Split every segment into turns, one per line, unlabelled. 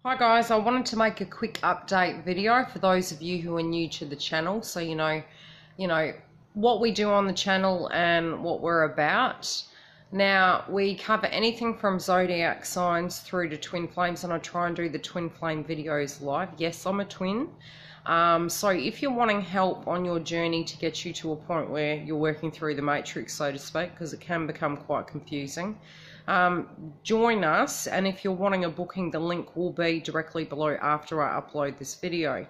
Hi guys, I wanted to make a quick update video for those of you who are new to the channel, so you know what we do on the channel and what we're about. Now, we cover anything from zodiac signs through to twin flames, and I try and do the twin flame videos live. Yes, I'm a twin. So if you're wanting help on your journey to get you to a point where you're working through the matrix, so to speak, because it can become quite confusing, join us. And if you're wanting a booking, the link will be directly below after I upload this video.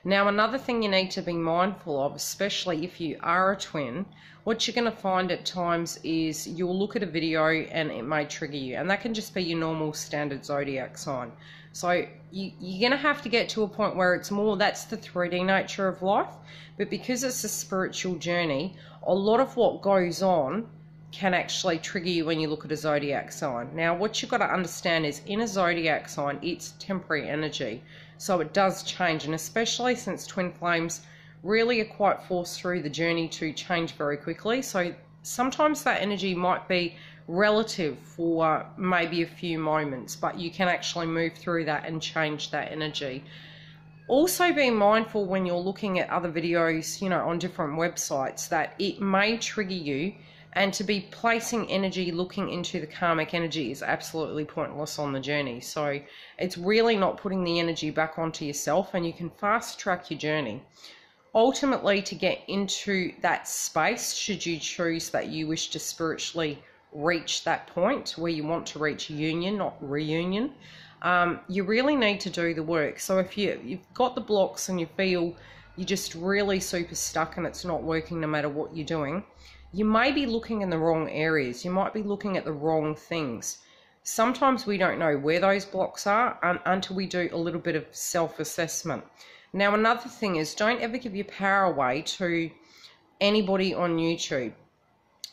Now, another thing you need to be mindful of, especially if you are a twin, what you're going to find at times is you'll look at a video and it may trigger you, and that can just be your normal standard zodiac sign. So you're going to have to get to a point where it's more, that's the 3D nature of life, but because it's a spiritual journey, a lot of what goes on can actually trigger you when you look at a zodiac sign. Now, what you've got to understand is in a zodiac sign, it's temporary energy, so it does change, and especially since twin flames really are quite forced through the journey to change very quickly. So sometimes that energy might be relative for maybe a few moments, but you can actually move through that and change that energy. Also, be mindful when you're looking at other videos, on different websites, that it may trigger you, and to be placing energy looking into the karmic energy is absolutely pointless on the journey. So it's really not putting the energy back onto yourself, and you can fast track your journey. Ultimately, to get into that space, should you choose that you wish to spiritually reach that point where you want to reach union, not reunion, you really need to do the work. So if you've got the blocks and you feel you're just really super stuck and it's not working no matter what you're doing, you may be looking in the wrong areas. You might be looking at the wrong things. Sometimes we don't know where those blocks are until we do a little bit of self-assessment. Now, another thing is, don't ever give your power away to anybody on YouTube.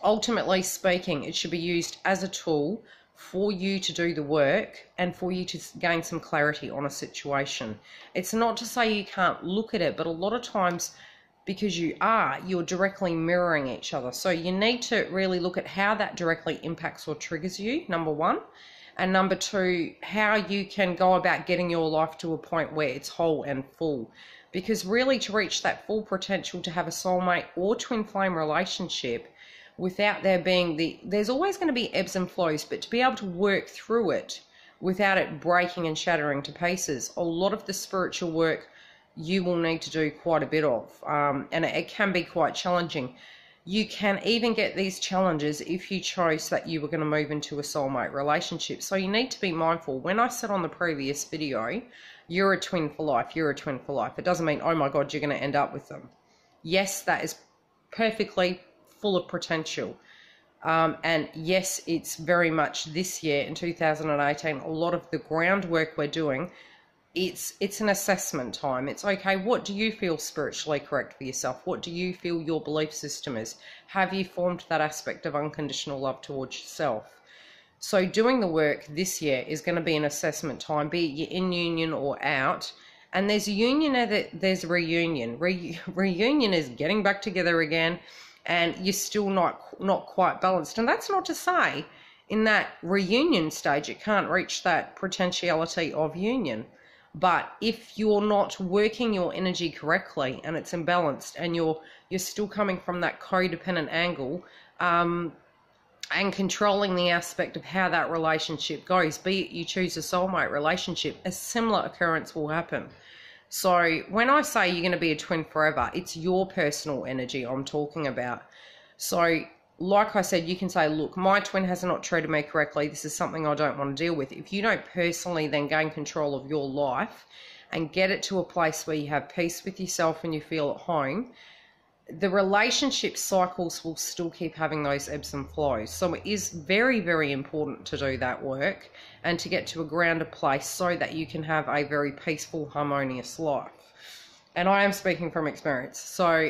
Ultimately speaking, it should be used as a tool for you to do the work and for you to gain some clarity on a situation. It's not to say you can't look at it, but a lot of times, because you're directly mirroring each other. So you need to really look at how that directly impacts or triggers you, number one. And number two, how you can go about getting your life to a point where it's whole and full. Because really, to reach that full potential to have a soulmate or twin flame relationship, without there being there's always going to be ebbs and flows, but to be able to work through it without it breaking and shattering to pieces, a lot of the spiritual work you will need to do quite a bit of, and it can be quite challenging. You can even get these challenges if you chose that you were going to move into a soulmate relationship. So you need to be mindful. When I said on the previous video, you're a twin for life, you're a twin for life, it doesn't mean, oh my God, you're going to end up with them. Yes, that is perfectly full of potential. And yes, it's very much this year in 2018, a lot of the groundwork we're doing, it's an assessment time. It's okay, what do you feel spiritually correct for yourself? What do you feel your belief system is? Have you formed that aspect of unconditional love towards yourself? So doing the work this year is going to be an assessment time, be it you're in union or out. And there's a union, there's a reunion. Reunion is getting back together again, and you're still not quite balanced. And that's not to say in that reunion stage it can't reach that potentiality of union. But if you're not working your energy correctly and it's imbalanced, and you're still coming from that codependent angle, and controlling the aspect of how that relationship goes, be it you choose a soulmate relationship, a similar occurrence will happen. So when I say you're going to be a twin forever, it's your personal energy I'm talking about. So like I said, you can say, look, my twin has not treated me correctly. This is something I don't want to deal with. If you don't personally then gain control of your life and get it to a place where you have peace with yourself and you feel at home, the relationship cycles will still keep having those ebbs and flows. So it is very, very important to do that work and to get to a grounded place so that you can have a very peaceful, harmonious life. And I am speaking from experience. So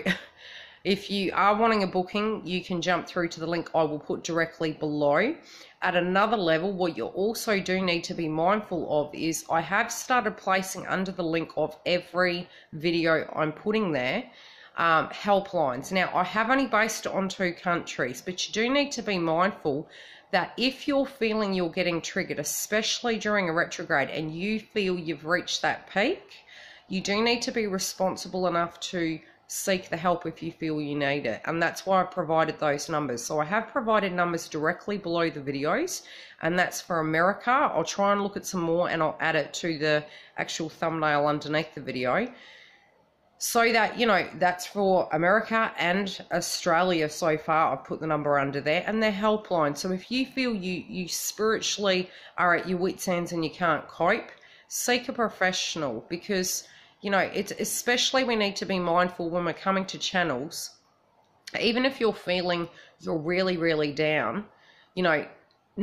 if you are wanting a booking, you can jump through to the link I will put directly below. At another level, what you also do need to be mindful of is I have started placing under the link of every video I'm putting there helplines. Now, I have only based it on 2 countries, but you do need to be mindful that if you're feeling you're getting triggered, especially during a retrograde, and you feel you've reached that peak, you do need to be responsible enough to seek the help if you feel you need it. And that's why I provided those numbers. So I have provided numbers directly below the videos, and that's for America. I'll try and look at some more and I'll add it to the actual thumbnail underneath the video, so that, you know, that's for America and Australia so far. I've put the number under there, and their helpline. So if you feel you spiritually are at your wit's ends and you can't cope, seek a professional, because, you know, it's especially, we need to be mindful when we're coming to channels, even if you're feeling you're really, really down, you know,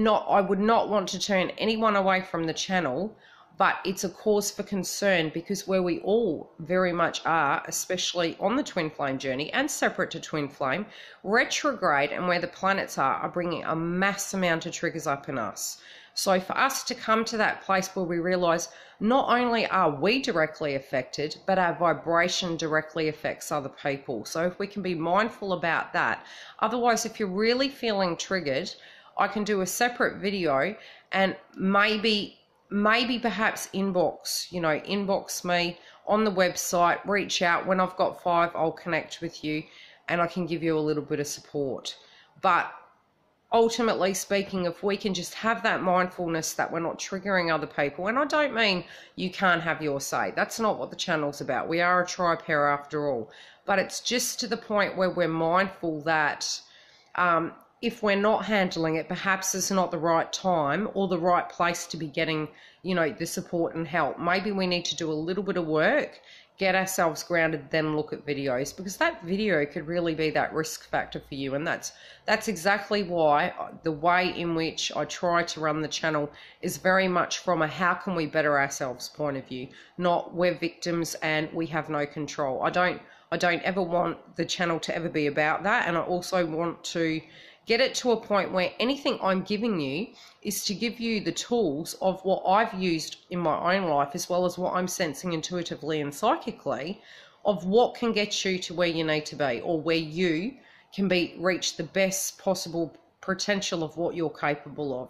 I would not want to turn anyone away from the channel, but it's a cause for concern, because where we all very much are, especially on the twin flame journey and separate to twin flame, retrograde and where the planets are bringing a mass amount of triggers up in us. So for us to come to that place where we realize not only are we directly affected, but our vibration directly affects other people. So if we can be mindful about that. Otherwise, if you're really feeling triggered, I can do a separate video and maybe perhaps inbox me on the website, reach out. When I've got 5, I'll connect with you and I can give you a little bit of support. But ultimately speaking, if we can just have that mindfulness that we're not triggering other people, and I don't mean you can't have your say, that's not what the channel's about. We are a tribe here after all, but it's just to the point where we're mindful that if we're not handling it, perhaps it's not the right time or the right place to be getting, you know, the support and help. Maybe we need to do a little bit of work, get ourselves grounded, then look at videos, because that video could really be that risk factor for you. And that's exactly why the way in which I try to run the channel is very much from a how can we better ourselves point of view, not we're victims and we have no control. I don't ever want the channel to ever be about that. And I also want to get it to a point where anything I'm giving you is to give you the tools of what I've used in my own life, as well as what I'm sensing intuitively and psychically, of what can get you to where you need to be, or where you can reach the best possible potential of what you're capable of.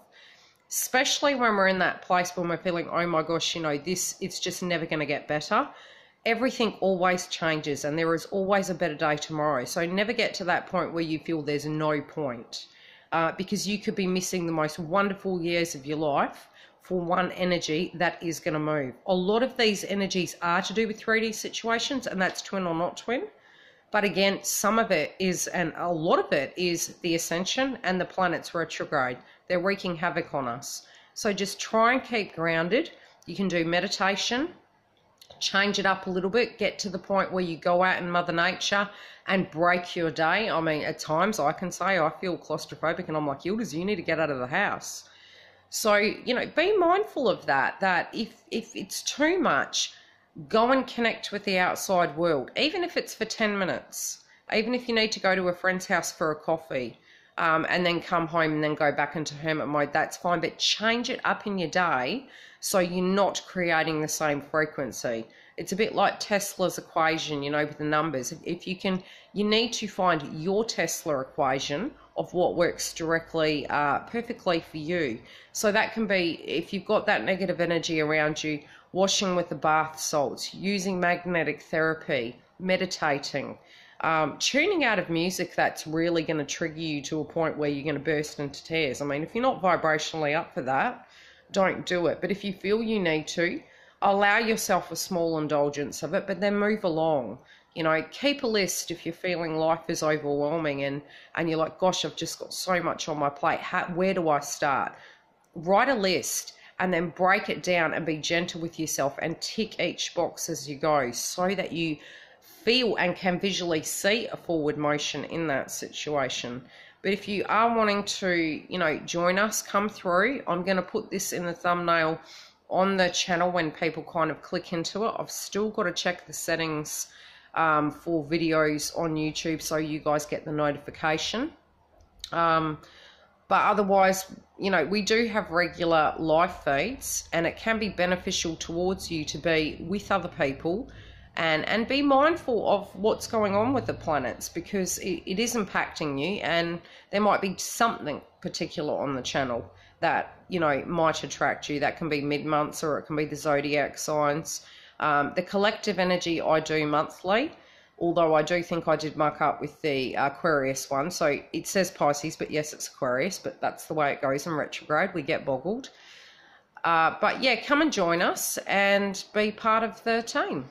Especially when we're in that place when we're feeling, oh my gosh, you know, it's just never going to get better. Everything always changes and there is always a better day tomorrow. So never get to that point where you feel there's no point, because you could be missing the most wonderful years of your life for one energy that is going to move. A lot of these energies are to do with 3D situations, and that's twin or not twin. But again, some of it is, and a lot of it is the ascension and the planets retrograde. They're wreaking havoc on us. So just try and keep grounded. You can do meditation, change it up a little bit, get to the point where you go out in Mother Nature and break your day. I mean, at times I can say I feel claustrophobic and I'm like, Yildiz, you need to get out of the house. So, you know, be mindful of that if it's too much, go and connect with the outside world, even if it's for 10 minutes, even if you need to go to a friend's house for a coffee, and then come home and then go back into hermit mode, that's fine. But change it up in your day so you're not creating the same frequency. It's a bit like Tesla's equation, you know, with the numbers. If you can, you need to find your Tesla equation of what works directly, perfectly for you. So that can be, if you've got that negative energy around you, washing with the bath salts, using magnetic therapy, meditating, tuning out of music that's really going to trigger you to a point where you're going to burst into tears. I mean, if you're not vibrationally up for that, don't do it. But if you feel you need to, allow yourself a small indulgence of it, but then move along. You know, keep a list if you're feeling life is overwhelming and you're like, gosh, I've just got so much on my plate. Where do I start? Write a list and then break it down and be gentle with yourself and tick each box as you go, so that you feel and can visually see a forward motion in that situation. But if you are wanting to, you know, join us, come through. I'm going to put this in the thumbnail on the channel when people kind of click into it. I've still got to check the settings for videos on YouTube so you guys get the notification. But otherwise, you know, we do have regular live feeds, and it can be beneficial towards you to be with other people and be mindful of what's going on with the planets, because it is impacting you, and there might be something particular on the channel that, you know, might attract you. That can be mid-months, or it can be the zodiac signs. The collective energy I do monthly, although I do think I did muck up with the Aquarius one. So it says Pisces, but yes, it's Aquarius, but that's the way it goes in retrograde. We get boggled. But yeah, come and join us and be part of the team.